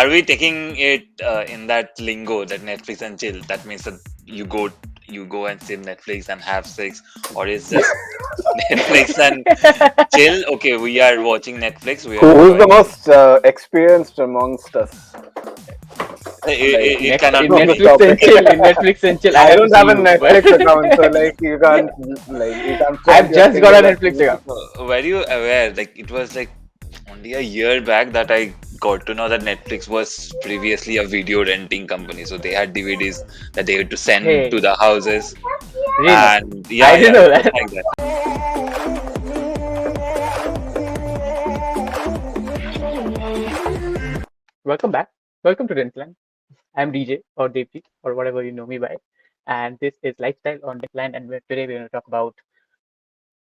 are we taking it in that lingo that Netflix and chill? That means that you go and stream Netflix and have sex, or is just Netflix and chill? Okay, we are watching Netflix. We are Who's the enjoying it. most experienced amongst us? Like, It cannot In be on this me. Netflix and topic. chill, in Netflix and chill, I I have to don't see have a you. But Netflix account, so like you can't point I've your just got finger a at Netflix me. account. Were you aware? Like it was like only a year back that I got to know that Netflix was previously a video renting company. So they had DVDs that they had to send Hey, to the houses. really? And I yeah, didn't yeah, know it was that. like that. Welcome back. Welcome to Dentland. I'm DJ or Devji or whatever you know me by. And this is Lifestyle on Dentland. And today we're going to talk about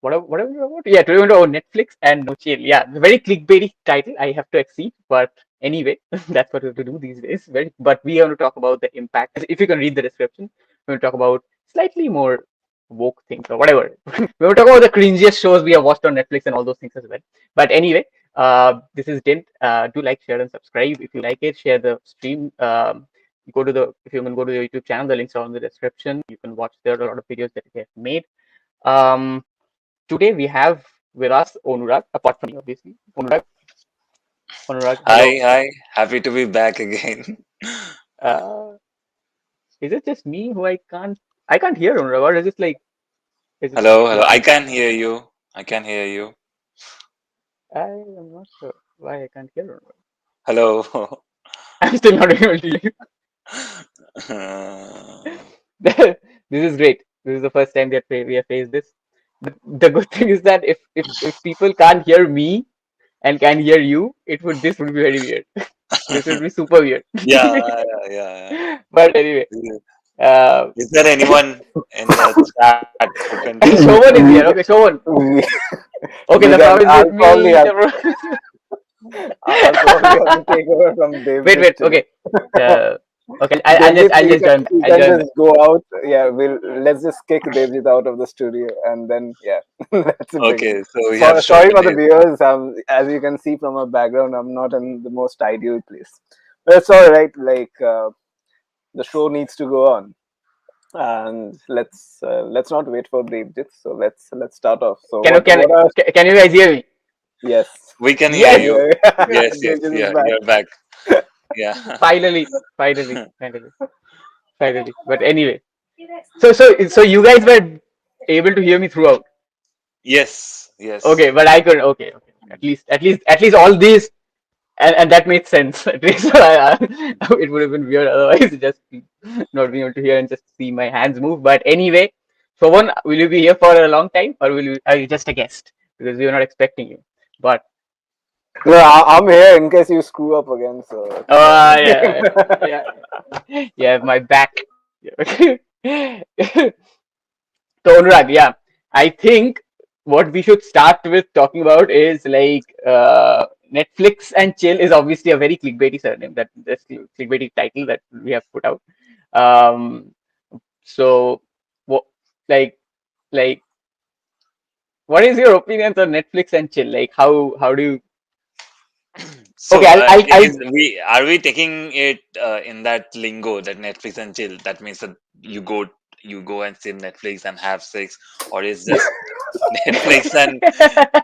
whatever we're about. Yeah, today we're going to talk about Netflix and No Chill. Yeah, very clickbaity title. I have to accede. But anyway, that's what we have to do these days. But we are going to talk about the impact. If you can read the description, we're going to talk about slightly more woke things or whatever. We will talk about the cringiest shows we have watched on Netflix and all those things as well. But anyway, this is Dent. Do like, share, and subscribe if you like it. Share the stream. If you can go to the YouTube channel, the links are in the description. You can watch there are a lot of videos that we have made. Today we have with us Onurag, apart from me, obviously. Onurag, hello. Hi. Happy to be back again. Uh, is it just me who I can't hear Onurag, or is it like is it Hello. I blocking? can hear you. I can hear you. I am not sure why I can't hear Onurag. Hello. I'm still not able to hear. This is great. This is the first time that we have faced this. The good thing is that if people can't hear me and can hear you, this would be very weird. This would be super weird. Yeah, yeah. But anyway, Yeah. uh, Is there anyone in the chat who can do and that? Shovan is here. We, Okay, Shovan. we, Okay, we the can. problem is with me. I'll probably have to take over from Devjit Wait. today. Okay. Uh, okay. Devjit, I'll you just can join. you I'll can join. just go out. Yeah, let's just kick Devjit out of the studio and then let's begin. Okay, so we have So sorry Shobhan for the here. viewers. As you can see from our background, I'm not in the most ideal place, but it's all right. The show needs to go on, and let's not wait for Devjit. So let's start off. So Can you can what are can you guys hear me? yes. We can hear Yes. you. Yes, Devjit is yeah, back. you're back. Yeah. Finally. But anyway, so you guys were able to hear me throughout. Yes. Okay, but I could. Okay. At least all these, and that made sense. At least it would have been weird otherwise, just not being able to hear and just see my hands move. But anyway, so one, will you be here for a long time, or are you just a guest? Because we were not expecting you. But No, I'm here in case you screw up again. So it's fine. yeah, my back. So Anurag, yeah, I think what we should start with talking about is like Netflix and chill is obviously a very clickbaity surname that's clickbaity title that we have put out. Um, so what like like what is your opinions on Netflix and chill? Like how do you? Okay, So, I'll are we taking it in that lingo that Netflix and chill? That means that you go and stream Netflix and have sex, or is just Netflix and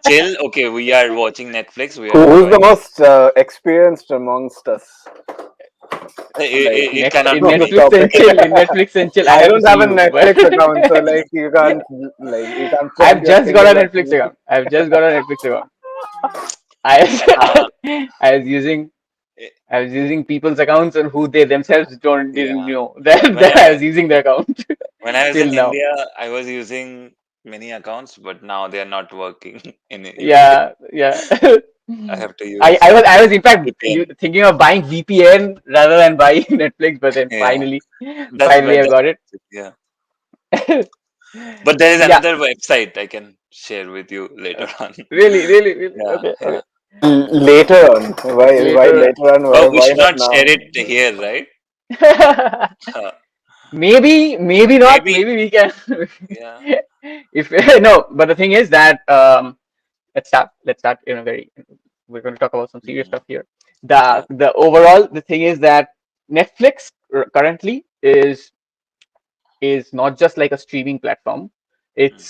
chill? Okay, we are watching Netflix. We are Who's the enjoying it. most experienced amongst us? It cannot In be On this me. Netflix and topic. chill, in Netflix and chill, I I have to don't see have a you. But Netflix account, so you can't point I've your just got fingers a at Netflix me. account. I've just got a Netflix account. I Uh, I was using eh, I was using people's accounts and who they themselves didn't yeah. know that, When that I I was using their account when I was till in now. India, I was using many accounts, but now they are not working in UK. Yeah. I have to I, use I was I was in fact VPN. thinking of buying VPN rather than buying Netflix, but then Yeah, that's finally I better. got it. Yeah. But there is Yeah, another website I can share with you later on. really. Yeah, Okay. yeah. Later on, why Later. later on? Oh, we Why should not not now? share it here, right? Uh, Maybe not. maybe, Maybe we can. yeah. If no, but the thing is that let's start in a very. We're going to talk about some serious Mm. stuff here. Yeah. The overall the thing is that Netflix currently is not just like a streaming platform. Mm.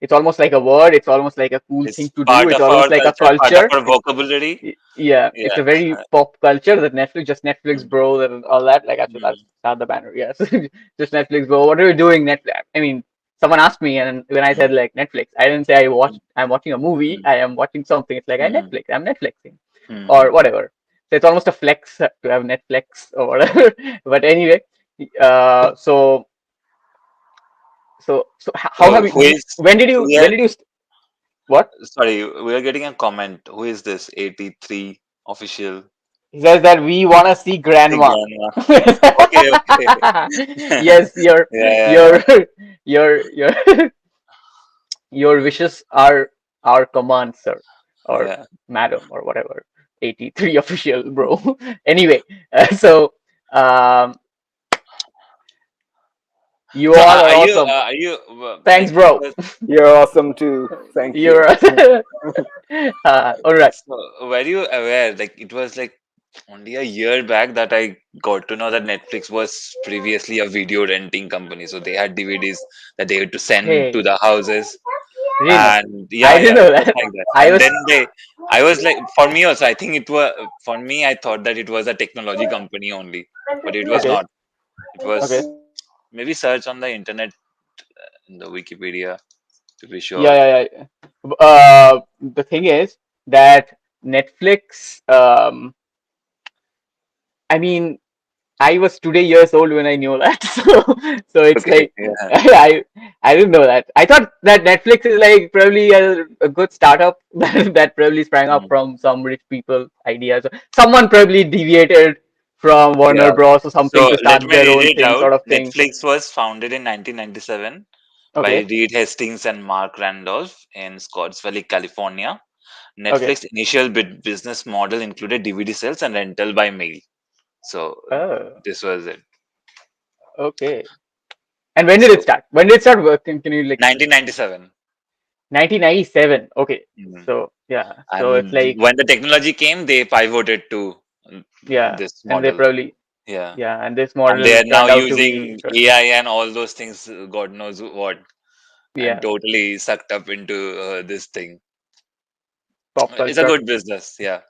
It's almost like a word. It's almost like a cool It's thing to do. part It's of almost our like a culture, part of culture. our vocabulary. Yeah, it's Yeah. a very pop culture that Netflix, just Netflix, Mm. bro, and all that. Like, I'll Mm. start the banner. Yes, just Netflix, bro. What are you doing, Netflix? I mean, someone asked me, and when I said Mm. like Netflix, I didn't say I'm watching a movie. Mm. I am watching something. It's like I Mm. Netflix. I'm Netflixing, or Mm. whatever. So it's almost a flex to have Netflix or whatever. But anyway, uh, so how So have who is we are when did you what? sorry, we are getting a comment. Who is this 83 official? He says that we want to see Hey, grandma. grandma. Okay, okay. Yes, Yeah, yeah, your yeah. your your wishes are our command, sir, or Yeah. madam, or whatever. 83 official, bro. Anyway, so um, you So all are awesome. are you Thanks, like it bro. was You're awesome too. Thank you. You're all right. so were you aware like it was like only a year back that I got to know that Netflix was previously a video renting company. So they had DVDs that they had to send to Okay, the houses. really? And I yeah, didn't yeah, know it was that. like that. I And was then I was like, for me also, I think it was, for me, I thought that it was a technology company only, but it was okay. not. It was Okay. maybe search on the internet, in the Wikipedia to be Yeah, sure. yeah, yeah. The thing is that Netflix. I mean, I was today years old when I knew that. So it's Okay, like yeah. I didn't know that. I thought that Netflix is like probably a good startup that probably sprang up Mm. from some rich people ideas. Someone probably deviated from Warner Yeah. Bros or something So to let start me their read own it thing, out. sort of thing. Netflix was founded in 1997 by Okay. Reed Hastings and Mark Randolph in Scotts Valley, California. Okay. Netflix initial business model included DVD sales and rental by mail. So Oh, this was it. okay. And when did it So start? When did it start working? Can you like 1997. 1997? Okay. Mhm. So yeah. So it's And like when the technology came, they pivoted to yeah, this and they model. probably Yeah. yeah, and this And they model are now turned out to be using AI and all those things, God knows what, and yeah, totally sucked up into this thing. pop It's a culture. good business. Yeah.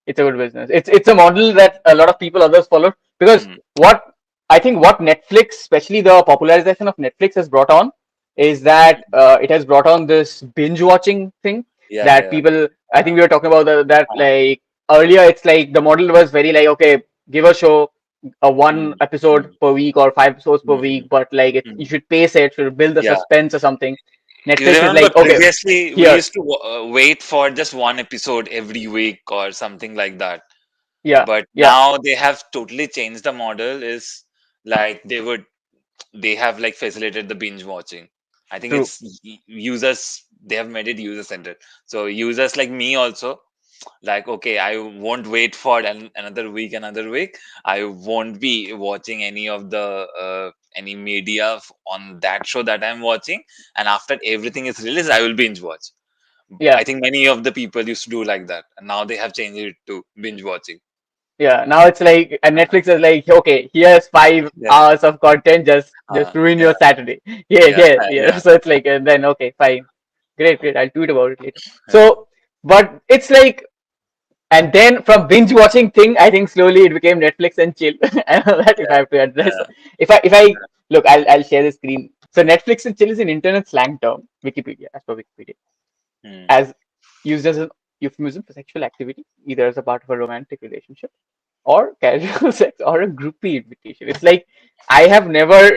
It's a good business. It's a model that a lot of people others follow because Mm. what I think what Netflix, especially the popularization of Netflix, has brought on is that it has brought on this binge watching thing Yeah. that Yeah. people. I think we were talking about that Uh-huh. like earlier. It's like the model was very like okay, give a show a one Mm. episode Mm. per week or 5 episodes per Mm. week, but like you Mm. should pace it, should build the Yeah. suspense or something. You Netflix is remember like okay, previously we here, used to wait for just one episode every week or something like that. yeah, But yeah, now they have totally changed the model. Is like they have like facilitated the binge watching. I think true, it's users, they have made it user centered. So users like me also, like okay, I won't wait for another week. I won't be watching any of the any media on that show that I'm watching, and after everything is released I will binge watch. yeah. I think many of the people used to do like that, and now they have changed it to binge watching. Yeah, now it's like and uh, Netflix is like, okay, here's five yeah, hours of content, just ruin yeah, your Saturday. Yeah, yeah, yeah, yeah. yeah, So it's like and then okay, fine. Great, great. I'll tweet about it later. yeah, So but it's like and then from binge watching thing, I think slowly it became Netflix and chill. I know that if I yeah, have to address yeah. if I look, I'll share the screen. So Netflix and chill is an internet slang term, Wikipedia, as per Wikipedia, Hmm. as used as a euphemism for sexual activity, either as a part of a romantic relationship or casual sex or a groupie invitation. It's like I have never.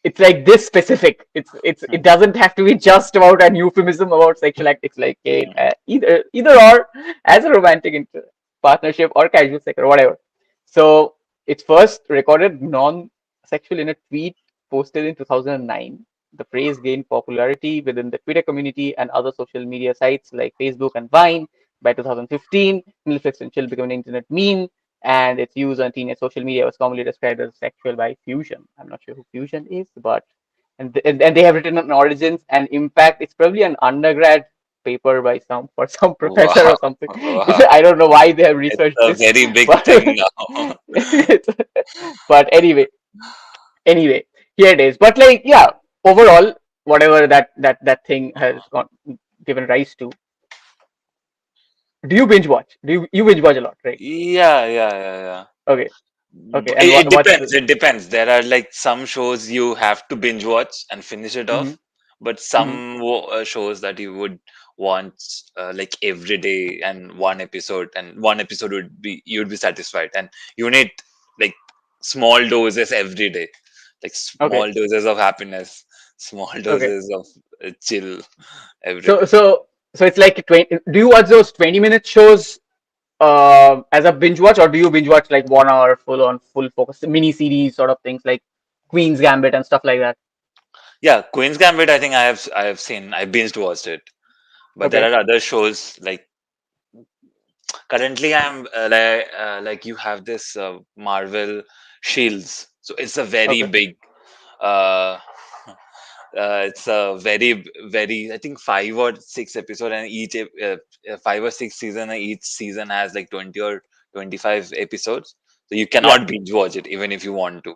It's like this specific. It Hmm. doesn't have to be just about an euphemism about sexual act. It's like Hmm. either or as a romantic partnership or casual sex or whatever. So it's first recorded non-sexual in a tweet posted in 2009. The phrase gained popularity within the Twitter community and other social media sites like Facebook and Vine. By 2015, Netflix and chill became an internet meme, and its use on teenage social media was commonly described as sexual by Fusion. I'm not sure who Fusion is, but and they have written on origins and impact. It's probably an undergrad paper by some for some professor Wow. or something. Wow. I don't know why they have It's researched a this, very big but thing now. but anyway, here it is. But like, yeah, overall, whatever that thing has given rise to. Do you binge watch? Do you binge watch a lot, right? Yeah, yeah, yeah, yeah. Okay, okay. And It what's depends. the? It depends. There are like some shows you have to binge watch and finish it Mm-hmm, off, but mm-hmm. some shows that you would want like every day and one episode would be you'd be satisfied, and you need like small doses every day, like Okay, small doses of happiness, small okay. doses of chill every So day. so so it's like 20. Do you watch those 20-minute shows as a binge watch, or do you binge watch like 1 hour full focus mini series sort of things like Queen's Gambit and stuff like that? Yeah, Queen's Gambit. I think I have seen. I binged watched it, but there Okay, are other shows like currently I'm like you have this Marvel Shields, so it's a very okay, big uh, it's a very, I think 5 or 6 episode, and five or six season, and each season has like 20 or 25 episodes, so you yeah. cannot binge watch it even if you want to.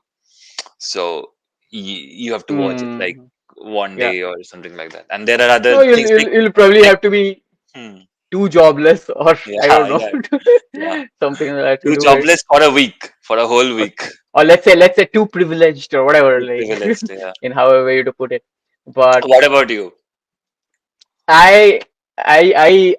So you have to watch it like Mm, one yeah. day or something like that, and there are No, other things you'll probably like have to be hmm, too jobless, or I yeah, don't know, yeah, yeah, something like that to too do it. jobless for a week, for a whole Or, week. or let's say too privileged or whatever, Too like privileged, yeah. in however way to put it. But What about you? I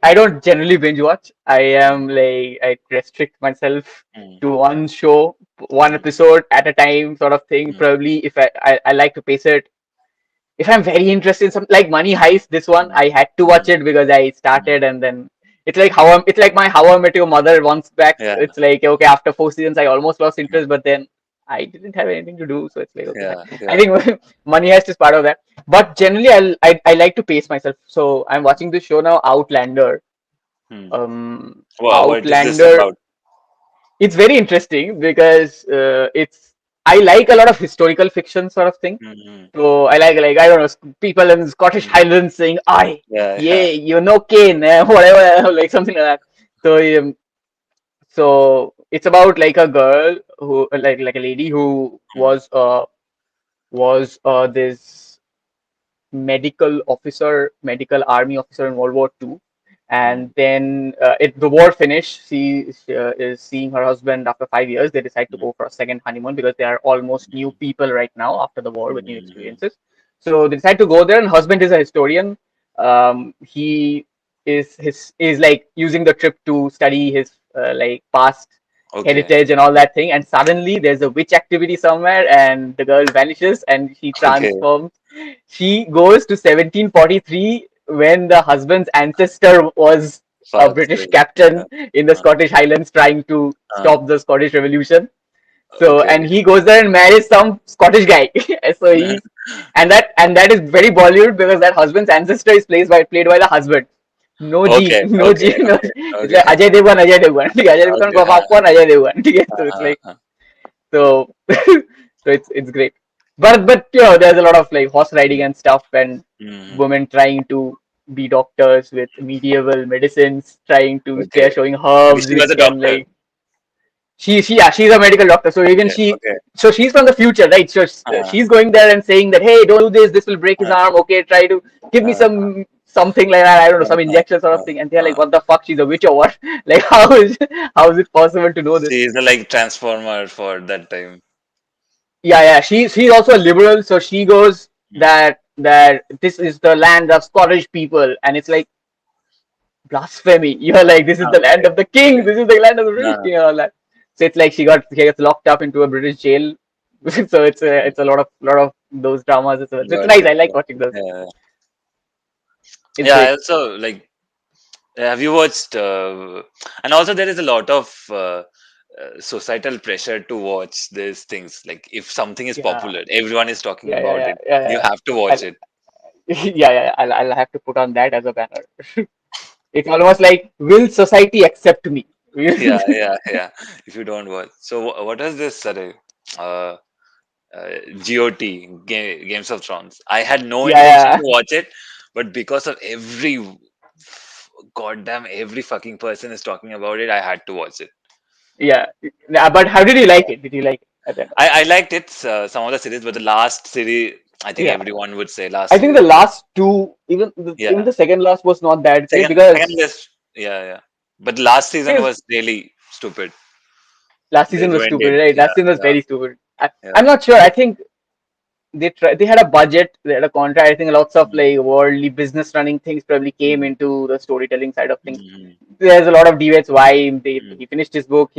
I don't generally binge watch. I am like I restrict myself Mm, to one show, one mm, episode at a time, sort of thing. mm, Probably if I like to pace it. If I'm very interested in something like Money Heist, this one mm, I had to watch mm, it because I mm. started, and then it's like my How I Met Your Mother once back. Yeah, It's like okay, after 4 seasons I almost lost mm, interest, but then I didn't have anything to do, so it's like okay. yeah, I yeah. think Money Heist is part of that. But generally, I like to pace myself. So I'm watching this show now, Outlander. Mm. Um, Wow, what is this Outlander. about? It's very interesting because it's I like a lot of historical fiction sort of thing. Mm, So I like I don't know people in Scottish mm. Highlands saying "I, Yeah, yeah, yeah. you know Kane," whatever, like something like that. So so it's about like a girl who like a lady who Mm, was this medical army officer in World War II. mm, And then the war finished. She is seeing her husband after 5 years. They decide to mm, go for a second honeymoon because they are almost new mm, people right now after the war with new mm, experiences. So they decide to go there, and husband is a historian. He is like using the trip to study his like past okay, heritage and all that thing. And suddenly there's a witch activity somewhere, and the girl vanishes, and she okay. transforms. She goes to 1743 when the husband's ancestor was a Fuck. British Yeah. captain in the Uh, Scottish Highlands trying to uh, stop the Scottish Revolution. So, okay. and he goes there and marries some Scottish guy. So and that is very Bollywood because that husband's ancestor is played by the husband. No gene, Okay, no okay, gene. No, okay, it's okay, like Ajay Devgan, Ajay Devgan. Ajay Devgan okay. को popcorn, Ajay Devgan. So it's Uh, like uh, so so it's great. But there's a lot of like horse riding mm, and stuff, and mm, women trying to be doctors with medieval medicines, trying to they're okay. showing Okay, herbs she was which a can doctor. like yeah, she's a medical doctor. So even Okay, okay. she's from the future, right? So Uh, she's going there and saying that hey, don't do this, this will break his uh, arm. Okay, try to give me uh, something like that. I don't know, some uh, injection sort of uh, thing. And they're like, uh. what the fuck? She's a witch or what? Like how is it possible to know this? She is a like transformer for that time. Yeah, she's also a liberal, so she goes Mm, that this is the land of Scottish people, and it's like blasphemy. You're like, this is the land okay, of the king, okay. this is the land of the British Uh, king, and all that. So it's like she gets locked up into a British jail. So it's a lot of those dramas as well. So it's got nice. it. I like Got watching it. those. Yeah. It's Yeah, I great. also like. Have you watched? And also, there is a lot of societal pressure to watch these things. Like, if something is Yeah, popular, everyone is talking yeah, yeah, about yeah, it. You yeah. have to watch I'll, it. yeah. I'll have to put on that as a banner. It's almost like, will society accept me? Yeah, Yeah, yeah, yeah. If you don't watch, so what is this? Sorry, uh, GOT, Games of Thrones. I had no intention yeah. to watch it, but because of every goddamn, every fucking person is talking about it. I had to watch it. Yeah. Yeah, but how did you like it? Did you like it at the end? I liked it, some of the series, but the last series, I think Yeah. everyone would say last I think series. the last two, even Yeah, the second last was not that great second because list. Yeah, yeah. But the last season because was really stupid. last They season was ruined stupid, it. right? Yeah, Last season was yeah, very stupid. I'm yeah. not sure. I think they had a budget, they had a contract. I think lots of Mm, like worldly business running things probably came mm, into the storytelling side of things. mm, There's a lot of debates why mm, he finished his book.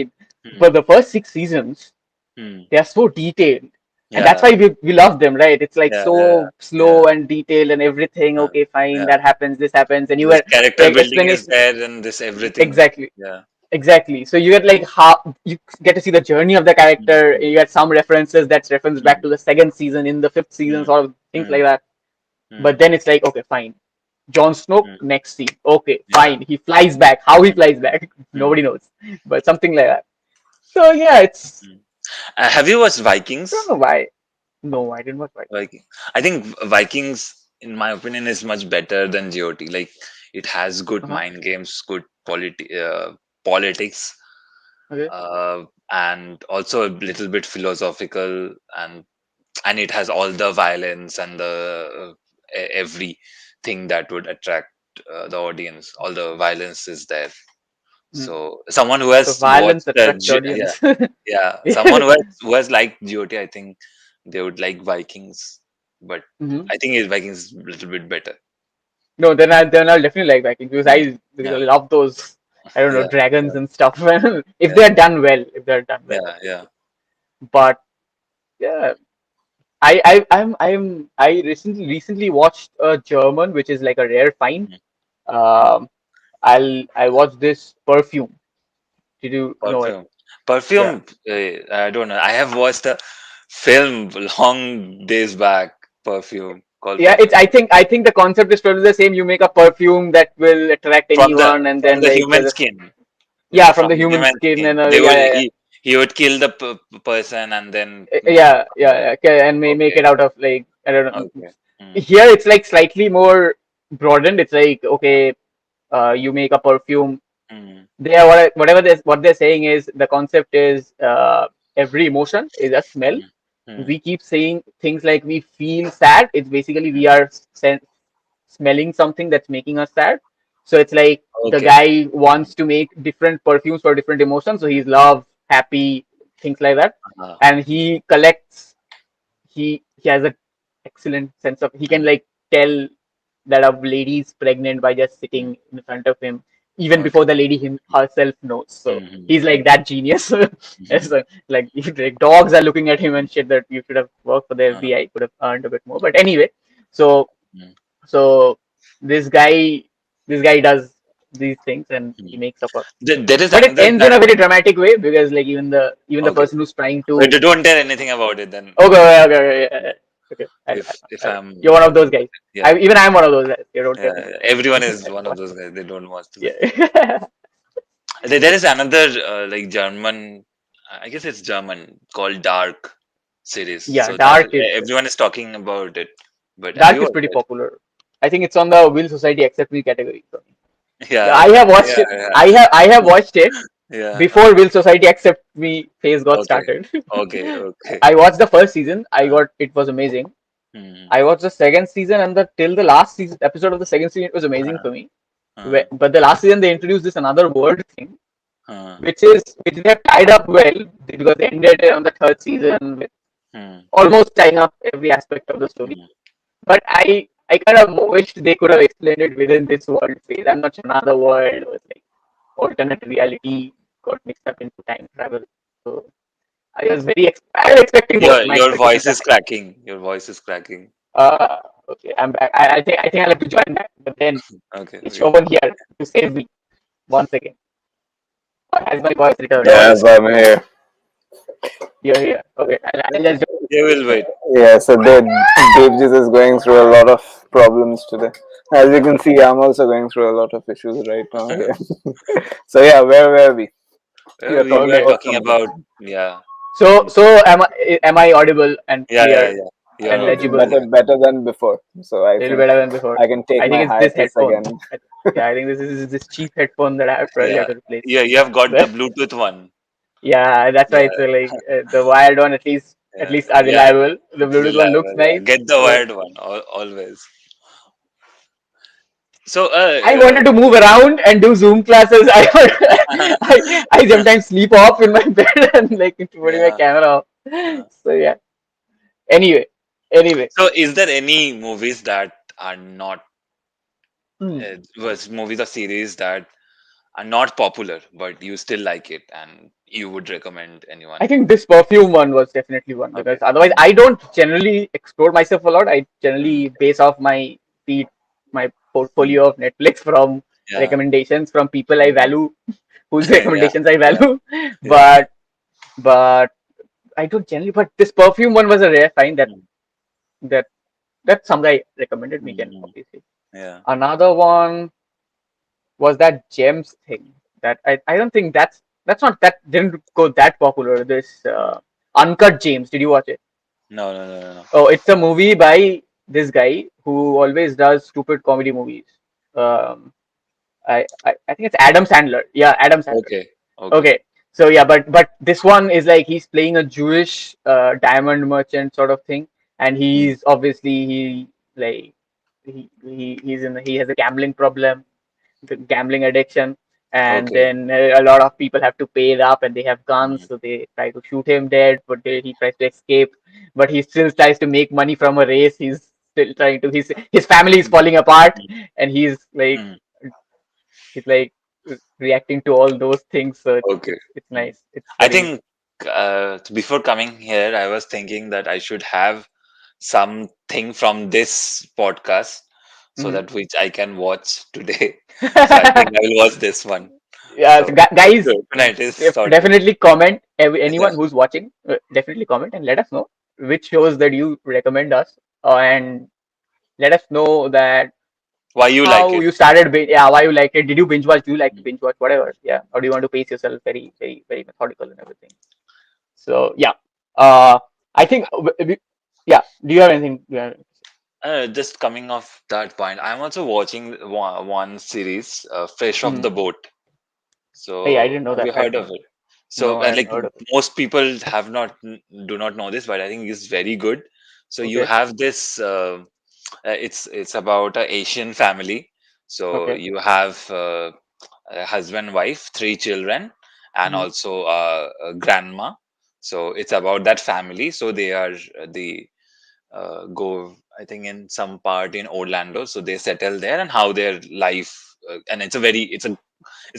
But mm, the first six seasons, mm. they are so detailed. And that's Yeah, why we love them, right? It's like yeah, yeah, so slow yeah. and detailed and everything. Uh, Okay, fine, yeah. that happens, this happens, and you This were character like building is explanation there, and this everything. exactly. Yeah. Exactly. So you get like how you get to see the journey of the character. Mm, You get some references that's referenced back mm, to the second season in the fifth season, mm, sort of things like mm, that. But mm, then it's like, okay, fine. Jon Snow, mm. next scene. Okay, Yeah. fine. He flies back. How he Mm, flies back, nobody mm, knows. But something like that. So yeah, it's mm. Have you watched I don't Vikings? know why. No, I didn't watch Vikings. Viking. I think Vikings, in my opinion, is much better than GOT. Like, it has good Uh-huh. mind games, good politics, Okay. and also a little bit philosophical, and it has all the violence and the everything that would attract the audience. All the violence is there. Mm. So someone who So has violence watched attracts yeah, audience. yeah, someone Yeah. who has liked GOT, I think they would like Vikings, but Hmm. I think Vikings is a little bit better. No, then I'll definitely like Vikings Mm. because I Yeah, love those I don't know yeah, dragons yeah, and stuff. If yeah, they're done well, if they're done well, yeah, yeah. obviously. But yeah, I recently watched a German, which is like a rare find. Mm, mm. Um, I watched this Perfume. Did you know it? Perfume, Yeah. perfume. I don't know. I have watched a film long days back. Perfume called Yeah, it's Perfume. I think the concept is probably the same. You make a perfume that will attract from the anyone, and from then the like human there's a skin. yeah from From the the human human skin skin, and they yeah would yeah yeah. he would kill the person and then Yeah, yeah, yeah. yeah, okay, and may make Okay, it out of like I don't know. okay. Mm, Here it's like slightly more broadened. It's like okay, you make a perfume. mm, They are whatever what they're saying is the concept is every emotion is a smell. mm, mm, We keep saying things like we feel sad. It's basically we mm. are smelling something that's making us sad. So it's like the Okay. guy wants to make different perfumes for different emotions. So he's love, happy, things like that, Uh, and he collects he has a excellent sense of he can mm, like tell that a lady is pregnant by just mm. sitting in front of him even before Okay. the lady herself knows. So Mm-hmm. he's like that genius. Mm-hmm. So, like, like dogs are looking at him and shit that you should have worked for the Uh, FBI, could have earned a bit more. But anyway, so mm, so this guy this guy does these things and he mm. makes up a There is but it another ends in that a very dramatic way because like even the okay. person who's trying But to don't tell anything about it then. okay, okay, okay, okay, yeah, yeah. Okay. If I'm You're one of those talking about guys. it, yeah, Even I'm one of those guys. You don't tell yeah, me. everyone is one of those guys. They don't watch the Vikings. Yeah. There is another like German, I guess it's German, called Dark series. Yeah. So that Dark is everyone is talking about it. But have Dark you is watched pretty it? popular. I think it's on the Will Society Accept Me category for me. Yeah, Yeah, I have watched yeah, it. yeah, I have watched it yeah. before Will Society Accept Me phase got Okay, started. okay, okay. I watched the first season. I Uh, got it was amazing. hmm, I watched the second season and the till the last season episode of the second season it was amazing uh, for me. uh, But the last season they introduced this another word thing uh, which they have tied up well because they ended it on the third season with hmm, almost tying up every aspect of the story. hmm. But I kind of wished they could have explained it within this world phase. I'm not sure another world was like alternate reality got mixed up into time travel. So I was expecting more. My Your expectations voice are is high. cracking. Your voice is cracking. Okay, I'm back. I think I'll have to join back, but then Okay, it's okay. Shobhan here to save me. One second. Has my voice Your returned? Yes, voice. I'm here. You're here. Okay, I'll just Yeah, we'll wait. Yeah, so Devjit is going through a lot of problems today. As you can see, I'm also going through a lot of issues right now here. So yeah, where were we? Well, You're we talking were okay. about talking something. about yeah, So am I audible and yeah, yeah, clear yeah. You're and It's audible. legible? better Yeah. better than before. So I A little think better than before. I can take I think my it's this hiatus headphone. again. Yeah, I think this is this cheap headphone that I have probably have Yeah, to replace. yeah, you have got the But Bluetooth one. yeah, that's why Yeah, it's like the wired one at yeah, least are yeah. reliable. The It's Bluetooth one looks reliable. Yeah, nice, get the but wired one always. So, I wanted to move around and do Zoom classes. I sometimes sleep off in my bed and like putting my yeah. camera off. uh, So yeah. Anyway, anyway. So, is there any movies that are not Hmm. was movies or series that are not popular, but you still like it and you would recommend I anyone? think this perfume one was definitely one because Okay. otherwise I don't generally explore myself a lot. I Mm, generally base off my feed, my mm, portfolio of Netflix from yeah. recommendations from people I Mm, value, whose yeah. recommendations I Yeah. value. Yeah. But I don't generally. But this perfume one was a rare find Mm, that that some guy recommended me. Can mm, obviously. yeah. Another one was that gems thing. That I don't think that's not that didn't go that popular. This Uncut James. Did you watch it? No, no, no, no, no. Oh, it's a movie by this guy who always does stupid comedy movies. Um, I think it's Adam Sandler. Yeah, Adam Sandler. Okay. Okay. Okay, so yeah, but this one is like he's playing a Jewish diamond merchant sort of thing, and Mm, he's obviously like he has a gambling problem, the gambling addiction, and okay. then a lot of people have to pay it up, and they have guns, Mm, so they try to shoot him dead, but he tries to escape, but he still tries to make money from a race. He's still trying to. His family is mm, falling apart, mm, and mm. he's like reacting to all those things. So Okay. it's Mm. nice. It's I very think before coming here, I was thinking that I should have something from this podcast so mhm. that which I can watch today. So I think I will watch this one. Yeah, so So it's guys, good. Tonight is sorted. definitely comment. Yeah. Anyone who's watching, definitely comment and let us know which shows that you recommend us, and let us know that Why you like how it? you started. Yeah, why you liked it? Did you binge watch? Do you like to Mm. binge watch? Whatever. Yeah, or do you want to pace yourself very, very, very methodical and everything? So yeah, uh, I think yeah. Do you have anything? Just coming off that point, I'm also watching one series, Fresh Off Mhm. the Boat. Hey, I So didn't know have that. you heard of it? So No, I haven't like heard of it. most people have not do not know this, but I think it's very good. So you Okay, have this. It's about a Asian family. So okay. you have a husband, wife, three children, and Mhm. also a grandma. So it's about that family. So they are the go I think in some part in Orlando. So they settle there and how their life and it's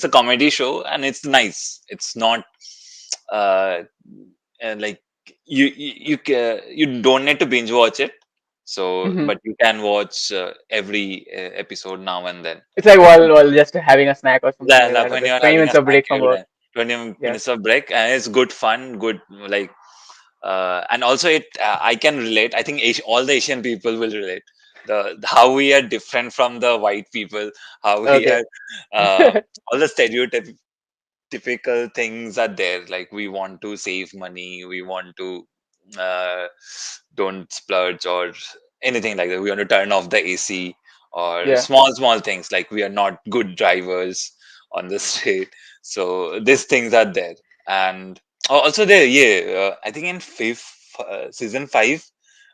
a comedy show and it's nice. It's not uh, like you don't need to binge watch it. So Mhm. but you can watch every episode now and then. It's like while just having a snack or something like Like that, or when just you're 20 having a minutes of snack, break from work. 20 Yeah. minutes of break, and it's good fun, good like and also it I can relate. I think all the Asian people will relate. How we are different from the white people, how we Okay. are all the stereotypes typical things are there, like we want to save money, we want to uh, don't splurge or anything like that, we want to turn off the AC or Yeah. small things like we are not good drivers on the street. So these things are there. And also there, yeah, I think in fifth season 5,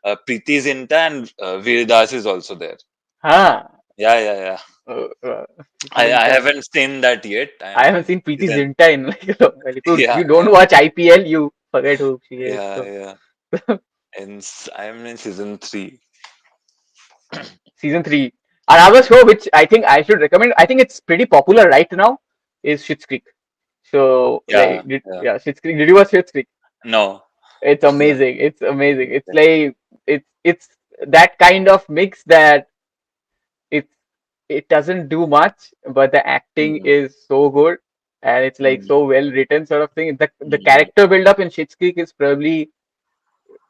Preeti Zinta and Veer Das is also there. Huh. Yeah. Uh, uh, Preeti I Zinta. haven't seen that yet. I I'm haven't in seen Preeti season. Zinta in like a long while. If you Yeah, don't watch IPL, you forget who she is. yeah, So yeah. I'm in season 3. season three. Another show which I think I should recommend. I think it's pretty popular right now. Is Schitt's Creek. So Yeah, yeah. yeah, Schitt's Creek. Did you watch Schitt's Creek? No. It's No. amazing. It's amazing. It's Okay. like it's that kind of mix that it it doesn't do much, but the acting Mm, is so good and it's like mm, so well written sort of thing. The mm. character build up in Schitt's Creek is probably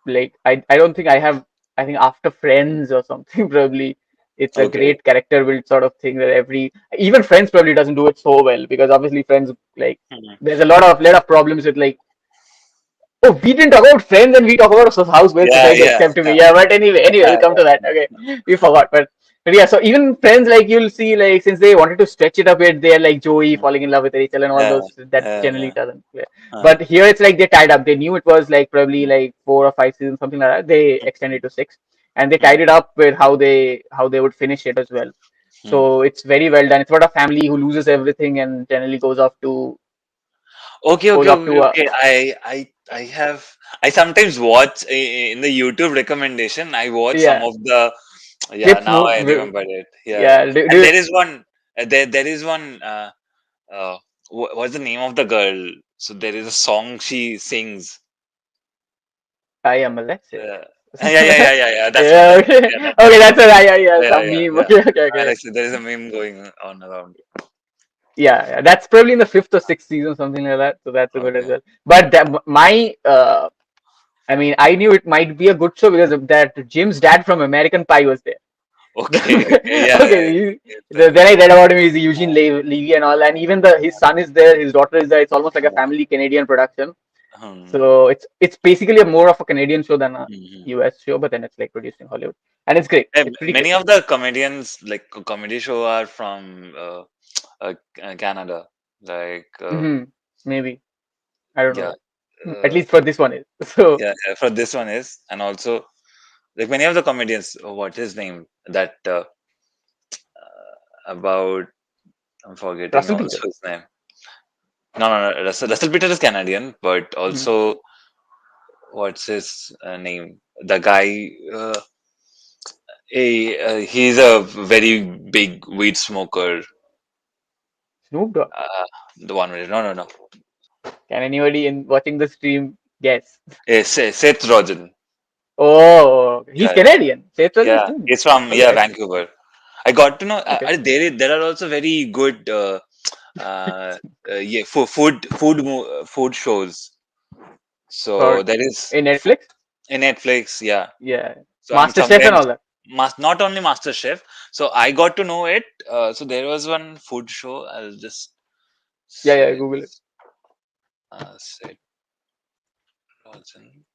like I don't think I have I think after Friends or something probably it's a Okay. great character build sort of thing that every even Friends probably doesn't do it so well because obviously Friends like Mm. there's a lot of problems with like oh, we didn't talk about friends and we talk about how well Yeah, society yeah, accepted me. yeah, Yeah, but anyway, yeah, we'll come to that. Okay, we forgot. But But yeah, so even friends, like you'll see, like since they wanted to stretch it a bit, they're like Joey Mm. falling in love with Rachel and all Yeah, those that generally yeah, doesn't play. uh, But here it's like they tied up. They knew it was like probably mm, like 4 or 5 seasons, something like that. They extended mm, to six, and they mm, tied it up with how they would finish it as well. mm. So it's very well done. It's about a family who loses everything and generally Okay, goes okay, off okay, to a okay. I have. I sometimes watch in the YouTube recommendation. I watch some yeah of the. Yeah, clips. now No, I remember it. Yeah, yeah. yeah. And there is one. There is one. What's the name of the girl? So there is a song she sings. I am Alexis. Uh, yeah. That's one. Yeah, That's one. okay. Yeah, that's Okay, one. that's a yeah, yeah, Yeah, some yeah, meme. yeah. Okay, okay, okay. Alex, there is a meme going on around. Yeah, that's probably in the fifth or sixth season, something like that. So that's a good as Okay. well. But I mean, I knew it might be a good show because of that. Jim's dad from American Pie was there. Okay. Okay. Yeah. Yeah. Okay, It's then I read about him. He's Eugene uh, Levy and all, and even the his son is there, his daughter is there. It's almost like a uh, family Canadian production. hmm, So it's basically a more of a Canadian show than a hmm. US show, but then it's like produced in Hollywood, and it's great. It's pretty great. Many of the comedians, like comedy show, are from Canada. Like, Maybe I don't yeah, know. At uh, least for this one is so. yeah, yeah. For this one is, and also like many of the comedians. What his name? That about. I'm forgetting Russell also Peters. his name. No, no, no. Russell Peter is Canadian, but Mhm. also what's his name? The guy. He's a very big weed smoker. Snoop Dogg. The 1 minute. No, no, no. Can anybody in watching the stream guess? Seth Rogen. Oh, he's Yeah, yeah, Canadian. Seth Rogen is yeah. Canadian. He's from Okay, Vancouver. I got to know. okay. There are also very good uh, yeah food shows. So For there is in Netflix. in Netflix. Yeah. Yeah, So and Master Chef and sometimes all that. not only Master Chef. So I got to know it. So there was one food show. I'll just Yeah, yeah. say Google it. Seth Rogen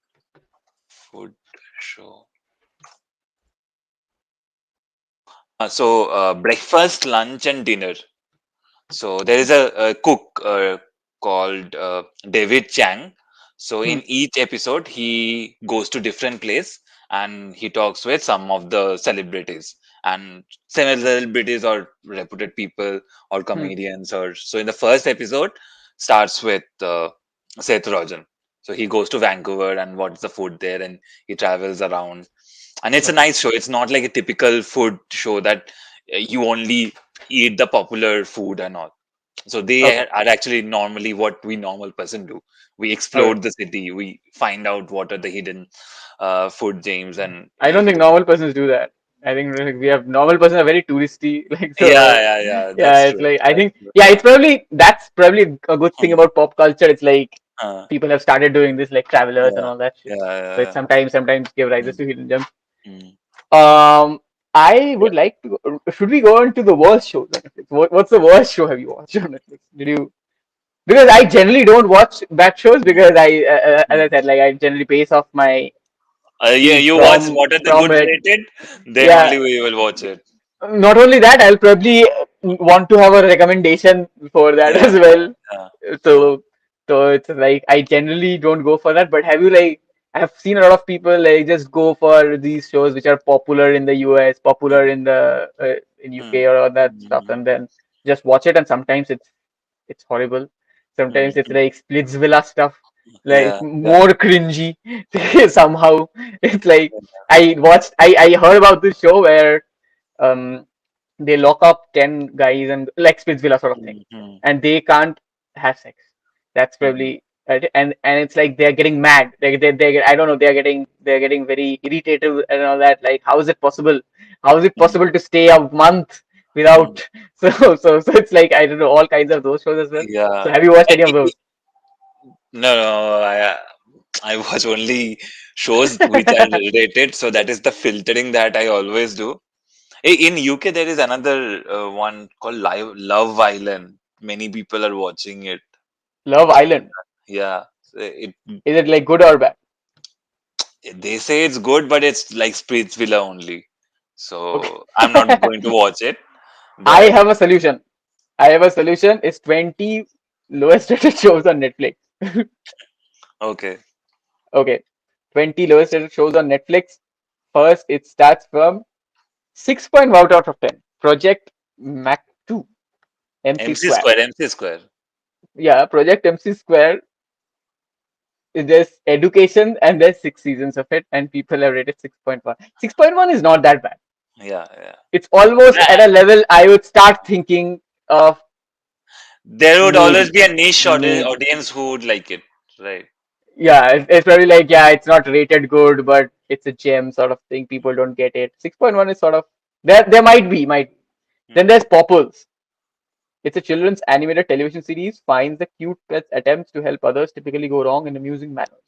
food show. Breakfast, lunch, and dinner. So there is a cook called David Chang. So Hmm. in each episode, he goes to different place and he talks with some of the celebrities and celebrities or reputed people or Hmm. comedians or so. In the first episode, starts with Seth Rogen. So he goes to Vancouver and what's the food there, and he travels around. And it's a Okay. nice show. It's not like a typical food show that you only eat the popular food and all. So they Okay. are actually normally what we normal person do. We explore Okay. the city. We find out what are the hidden food gems and I don't think normal persons do that. I think like, we have normal persons are very touristy. Like yeah, so, yeah, yeah. yeah. That's It's true. like I That's think true. yeah. It's probably that's probably a good thing Hmm. about pop culture. It's like Uh, people have started doing this like travelers and yeah, all that shit. yeah, So it yeah, sometimes give yeah. rises to hidden gems. Mm, Um, I yeah. would like to. Should we go into the worst shows on Netflix? What's the worst show have you watched on Netflix? Did you? Because I generally don't watch bad shows Mm, because as I mm. said, like I generally base off my Yeah, feed you watch what are the from good it. rated, then Yeah, only we will watch it. not only that, I'll probably want to have a recommendation for that Yeah, as well. yeah. Uh, So, so it's like I generally don't go for that. But have you like I've seen a lot of people like just go for these shows which are popular in the US, popular mm, in the in mm, UK or all that stuff, mm, and then just watch it. And sometimes it's horrible. mm, Sometimes it's mm. like Splitsvilla stuff, like Yeah, yeah. more cringy somehow. It's like I heard about this show where um they lock up 10 guys and like Spitzvilla sort of thing, Mm, mm, and they can't have sex. That's mm, probably right. And it's like they're getting mad. They I don't know. They're getting very irritated and all that. Like how is it possible? How is it mm, possible to stay a month mm. without? So it's like I don't know all kinds of those shows as well. So Yeah. have you watched I- any of I- those? No, no, I watch only shows which are rated, so that is the filtering that I always do. In UK, there is another one called Live Love Island. Many people are watching it. Love Island. Yeah, Is it like good or bad? they say it's good, but it's like Spreetsvilla only. Okay. so I'm not going to watch it. I But have a solution. I have a solution. It's 20 lowest rated shows on Netflix. okay, Okay. 20 lowest rated shows on Netflix. First, it starts from 6.1 out of 10. Project Mac 2, MC MC Square. Square, MC Square. Yeah, Project MC Square. There's education and there's 6 seasons of it, and people have rated 6.1. 6.1 is not that bad. Yeah, yeah. It's almost Nah, at a level I would start thinking of there would always maybe, be a niche maybe. audience who would like it, right? Yeah, it's probably like, yeah, it's not rated good, but it's a gem sort of thing. People don't get it. 6.1 is sort of there might be, might. Then Hmm. there's Popples. It's a children's animated television series, finds the cute pet's attempts to help others typically go wrong in amusing manners.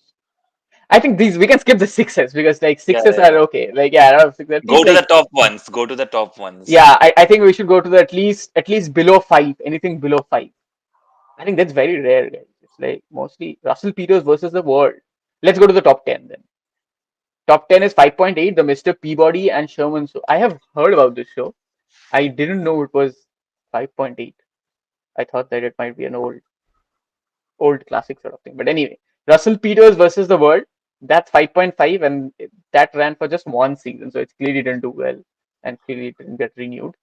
I think these we can skip the sixes because like Yeah, sixes are yeah. okay. Like yeah, out of six, at Go least to the like top ones. Go to the top ones. yeah, I think we should go to the at least below five. Anything below five. I think that's very rare, guys. It's like mostly Russell Peters versus the world. Let's go to the top 10 then. Top 10 is 5.8, the Mr. Peabody and Sherman show. I have heard about this show. I didn't know it was 5.8. I thought that it might be an old classic sort of thing. But anyway, Russell Peters versus the world. That's 5.5, and that ran for just one season, so it clearly didn't do well and clearly didn't get renewed.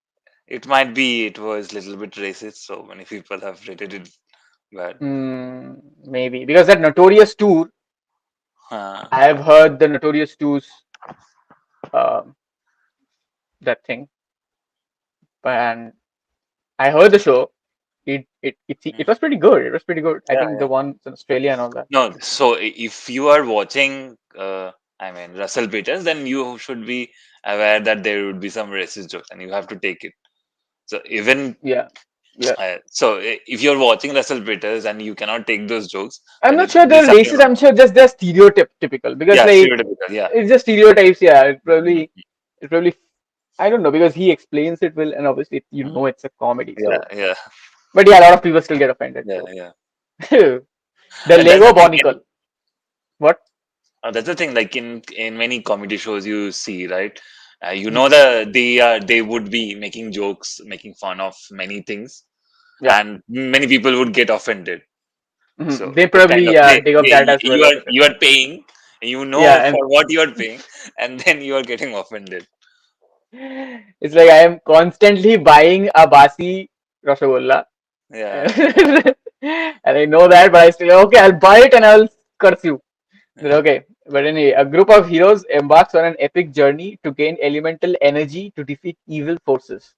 It might be it was a little bit racist, so many people have rated it bad. Maybe because that Notorious tour, Huh. I have heard the Notorious tours, um, that thing, and I heard the show. It Hmm. was pretty good. It was pretty good. I Yeah, think the yeah. ones in Australia and all that. No, so if you are watching, I mean, Russell Peters, then you should be aware that there would be some racist jokes, and you have to take it. So even Yeah, yeah. if you're watching Russell Peters and you cannot take those jokes, I'm then not sure there's they're something racist. wrong. I'm sure just they're stereotypical because Yeah, like stereotypical. Yeah. it's just stereotypes. Yeah, Mhm. it probably I don't know because he explains it well, and obviously Mhm. it's a comedy. Yeah, So, yeah, but yeah, a lot of people still get offended. yeah, So yeah. the And that's Lego the thing. Barnacle. What? That's the thing. Like in many comedy shows, you see, right? You know Hmm. they would be making jokes, making fun of many things, Yeah. and many people would get offended. So They it's kind probably of take up that as well. you are What is it? you are paying, you Yeah, know and for what you are paying, and then you are getting offended. it's like I am constantly buying a basi rasgulla, Yeah, and I know that, but I still okay. I'll buy it and I'll curse you. Then, okay, but anyway, a group of heroes embarks on an epic journey to gain elemental energy to defeat evil forces.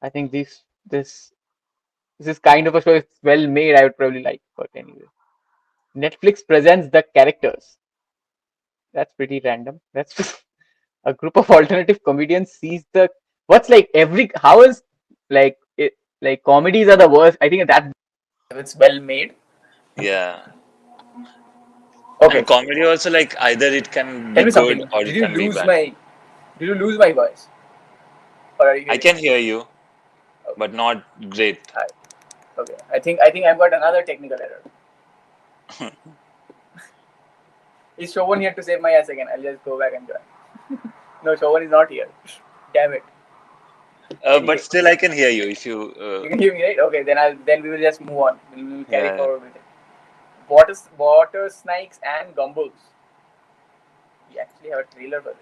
I think this is kind of a show. It's well made. I would probably like, but anyway, Netflix presents the characters. That's pretty random. That's a group of alternative comedians sees the what's like every how is like it like comedies are the worst. I think that it's well made. yeah. Okay, And comedy also, like, either it can tell be me good something. or it can be bad. Did you lose my voice or are you I hearing can me? hear you, Okay, but not great. hi. Okay, I think I've got another technical error. Is Shovan here to save my ass again? I'll just go back and join. No, Shovan is not here. Damn it. But Anyway, still, I can hear you if you. you can hear me, right? Okay, then we will just move on. We will carry Yeah. forward with it. Water snakes and gumballs. We actually have a trailer for this.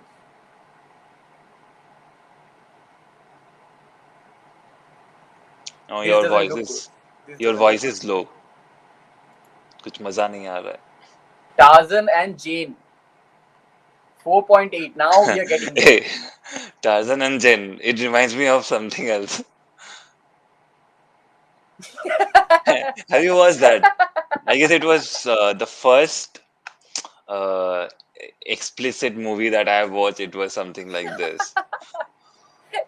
No, This doesn't look good. This your doesn't look voice good. is low. कुछ मजा नहीं आ रहा Tarzan and Jane, 4.8. Now है. we are getting there. Hey, Tarzan and Jen. It reminds me of something else. Have you watched that? I guess it was the first uh, explicit movie that I have watched. It was something like this.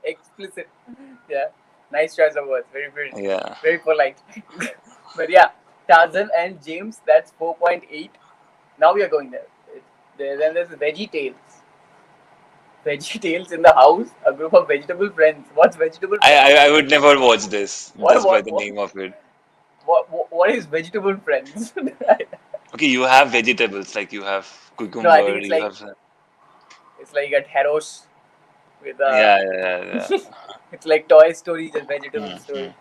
Explicit. Yeah. Nice choice of words. Very, very, Yeah. very polite. But yeah, Tarzan and James, that's 4.8. Now we are going there. Then there's Veggie Tales. Veggie Tales in the house, a group of vegetable friends. What's vegetable friends? I would never watch this What just by what the what name of it. what is vegetable friends? Okay, you have vegetables like you have No, I think cucumber, it's you like have it's like a Taros with Yeah, yeah, yeah. it's like Toy Story, just vegetable Hmm, story. hmm.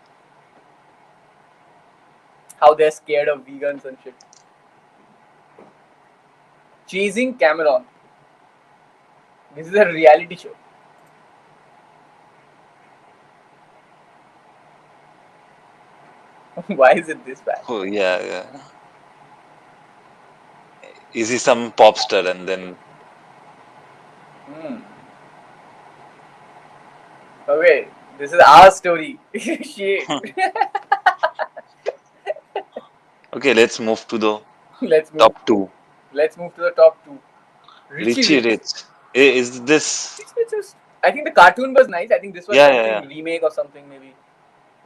How they're scared of vegans and shit. Chasing Cameron. This is a reality show. Why is it this bad? Oh, yeah, yeah. Is he some pop star and then Hmm. Okay, this is our story. Shit. okay, let's move to the Let's move. top two. Let's move to the top two. Richie Richie Rich. Rich. Is this? Rich Rich is. I think the cartoon was nice. I think this was Yeah, yeah, something yeah. remake or something maybe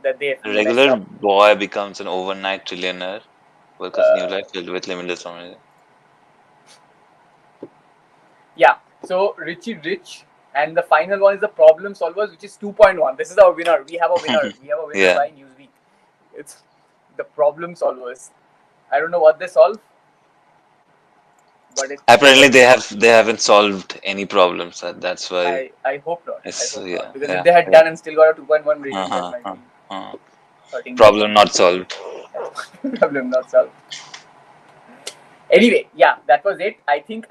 that they A messed regular up. boy becomes an overnight trillionaire. Workers' new Uh, life filled with limitless memory. yeah. So Richie Rich, and the final one is the Problem Solvers, which is 2.1. This is our winner. We have a winner. We have a winner Yeah. by Newsweek. It's the Problem Solvers. I don't know what they solve, but it's the Apparently, Problem Solvers. they haven't solved any problems. That's why I hope not. I it's hope yeah, not. Because if yeah, they had yeah. done and still got a 2.1 rating, that Uh-huh, might be uh hurting them. Problem not solved. Problem not solved. Anyway, yeah, that was it. I think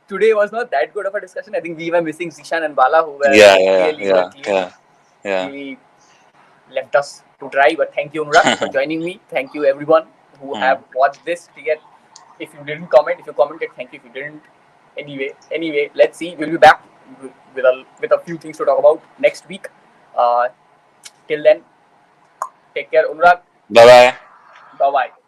today was not that good of a discussion. I think we were missing Zishan and Bala, who were Yeah, yeah, clearly, yeah, yeah, yeah. clearly left us to dry. But thank you, Anurag, for joining me. Thank you, everyone who Hmm. have watched this. To get, if you didn't comment, if you commented, thank you. If you didn't, anyway, let's see. We'll be back with a few things to talk about next week. Till then, take care, Anurag. Bye bye. Bye bye.